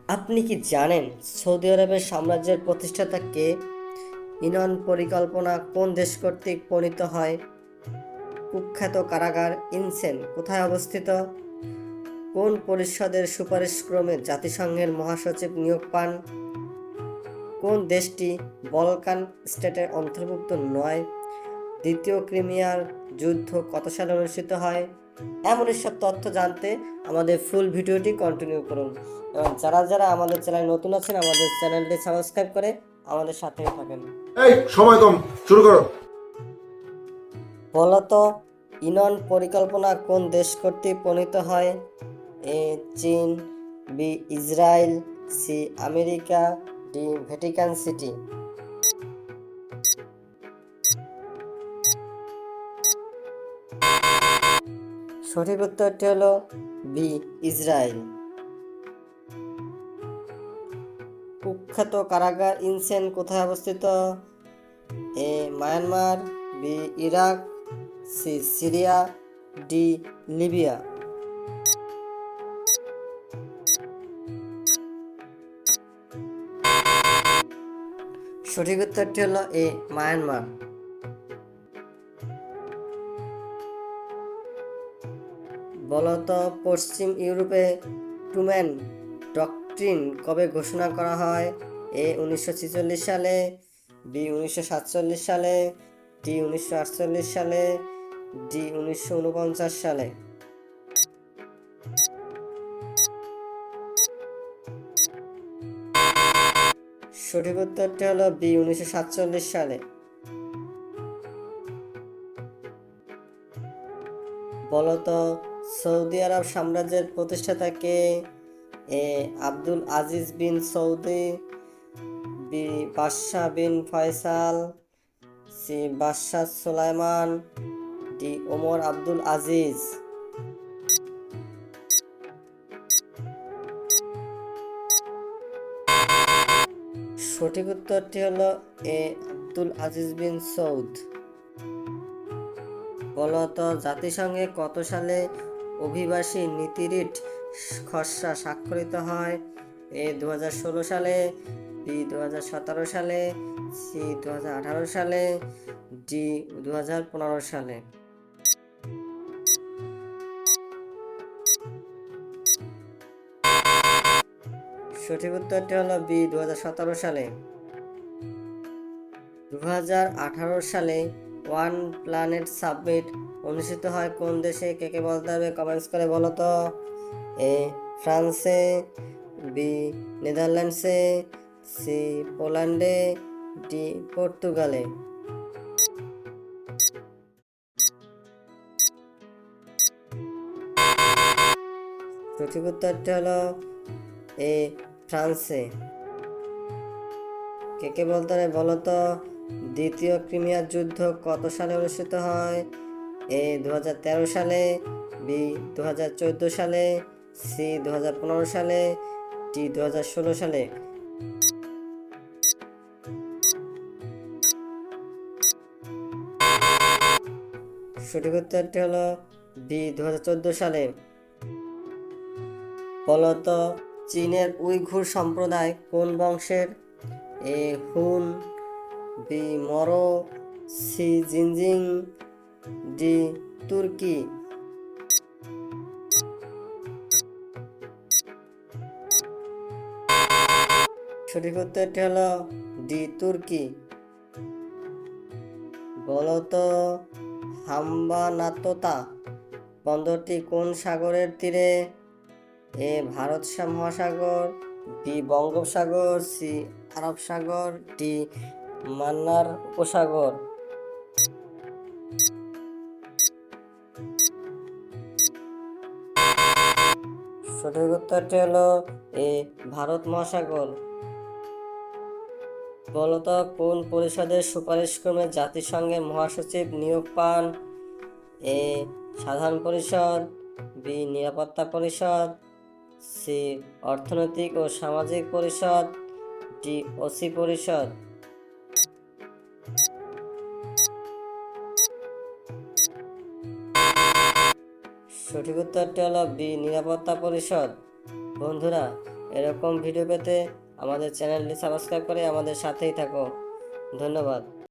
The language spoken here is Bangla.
আপনি কি জানেন সৌদি আরবের সাম্রাজ্যের প্রতিষ্ঠাতা কে? ইউনিয়ন পরিকল্পনা কোন দেশ কর্তৃক প্রণীত হয়? কুখ্যাত কারাগার ইনসেন কোথায় অবস্থিত? কোন পরিষদের সুপারিশক্রমে জাতিসংঘের মহাসচিব নিয়োগ পান? কোন দেশটি বলকান স্টেটের অন্তর্ভুক্ত নয়? দ্বিতীয় ক্রিমিয়ার যুদ্ধ কত সালে অনুষ্ঠিত হয়? এমন সব তথ্য জানতে আমাদের ফুল ভিডিওটি কন্টিনিউ করুন। এবং যারা যারা আমাদের চ্যানেল নতুন আছেন আমাদের চ্যানেলটি সাবস্ক্রাইব করে আমাদের সাথেই থাকেন। এই সময় কম, শুরু করো। বলতো ইউনিয়ন পরিকল্পনা কোন দেশ কর্তৃক প্রণীত হয়? এ চীন, B Israel, C America, D Vatican City. সঠিক উত্তরটি হলো বি ইসরায়েল। কুখ্যাত কারাগার ইনসেন কোথায় অবস্থিত? A Myanmar, B Iraq, C Syria, D Libya. সঠিক উত্তরটি হলো এ মায়ানমার। বলতো পশ্চিম ইউরোপে ট্রুম্যান ডক্ট্রিন কবে ঘোষণা করা হয়? এ 1946 সালে, বি 1947 সালে, ডি 1948 সালে, ডি 1949 সালে। সঠিক উত্তরটি হলো বি 1947 সালে। বলতো সৌদি আরব সাম্রাজ্যের প্রতিষ্ঠাতা কে? এ আব্দুল আজিজ বিন সৌদি, বি বাদশাহ বিন ফয়সাল, সি বাদশাহ সুলাইমান, ডি ওমর আব্দুল আজিজ। সঠিক উত্তরটি হলো এ আব্দুল আজিজ বিন সৌদ। বলতো জাতিসংঘে কত সালে অভিবাসী নীতিরিট খসড়া স্বাক্ষরিত হয়? এ 2016 সালে, বি 2017 সালে, সি 2018 সালে, ডি 2015 সালে। সঠিক উত্তরটি হলো বি 2017 সালে। 2018 সালে ওয়ান প্ল্যানেট সামিট অনুষ্ঠিত হয় কোন দেশে? কে কে বলতে হবে কমেন্টস করে বলো তো। এ ফ্রান্সে, বি নেদারল্যান্ডসে, সি পোল্যান্ডে, ডি পর্তুগালে। সঠিক উত্তরটি হলো এ ফ্রান্সে। কে কে বলতে হবে বলো তো। দ্বিতীয় ক্রিমিয়ার যুদ্ধ কত সালে অনুষ্ঠিত হয়? এ 2013 সালে, বি 2014 সালে, সি 2015 সালে, ডি 2016 সালে। সঠিক উত্তরটি হলো বি 2014 সালে। বলতো চীনের উইঘুর সম্প্রদায় কোন বংশের? এ হুন, বি মরো, সি জিনজিং, ডি তুর্কি। সঠিক উত্তরটি হলো ডি তুর্কি। বলতো হাম্বানাতোতা বন্দরটি কোন সাগরের তীরে? এ ভারত মহাসাগর, বি বঙ্গোপসাগর, সি আরব সাগর, ডি মান্নার উপসাগর। সঠিক উত্তরটি হলো এ ভারত মহাসাগর। বলতো কোন পরিষদের সুপারিশক্রমে জাতিসংঘের মহাসচিব নিয়োগ পান? এ সাধারণ পরিষদ, বি নিরাপত্তা পরিষদ, সি অর্থনৈতিক ও সামাজিক পরিষদ, ডি ওসি পরিষদ। সঠিক উত্তরটি হলো বি নিরাপত্তা পরিষদ। বন্ধুরা, এরকম ভিডিও পেতে আমাদের চ্যানেলটি সাবস্ক্রাইব করে আমাদের সাথেই থাকো। ধন্যবাদ।